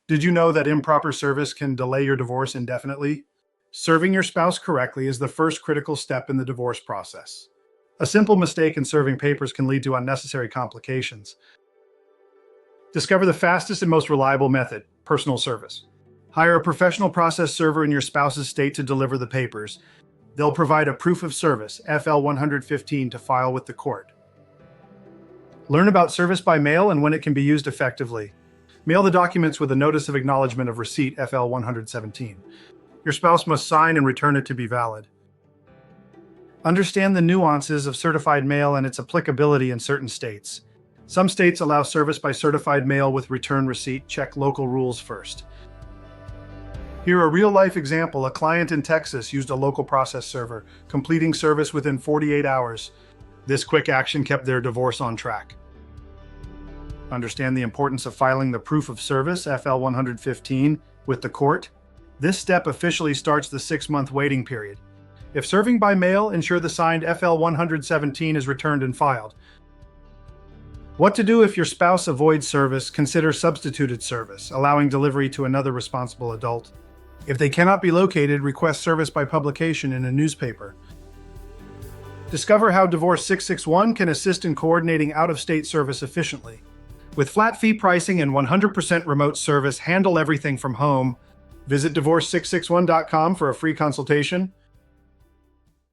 Did you know that improper service can delay your divorce indefinitely? Serving your spouse correctly is the first critical step in the divorce process. A simple mistake in serving papers can lead to unnecessary complications. Discover the fastest and most reliable method: personal service. Hire a professional process server in your spouse's state to deliver the papers. They'll provide a proof of service, FL 115, to file with the court. Learn about service by mail and when it can be used effectively. Mail the documents with a notice of acknowledgment of receipt, FL 117. Your spouse must sign and return it to be valid. Understand the nuances of certified mail and its applicability in certain states. Some states allow service by certified mail with return receipt. Check local rules first. Here, a real-life example: a client in Texas used a local process server, completing service within 48 hours. This quick action kept their divorce on track. Understand the importance of filing the proof of service, FL 115, with the court. This step officially starts the 6-month waiting period. If serving by mail, ensure the signed FL 117 is returned and filed. What to do if your spouse avoids service? Consider substituted service, allowing delivery to another responsible adult. If they cannot be located, request service by publication in a newspaper. Discover how Divorce 661 can assist in coordinating out-of-state service efficiently. With flat fee pricing and 100% remote service, handle everything from home. Visit divorce661.com for a free consultation.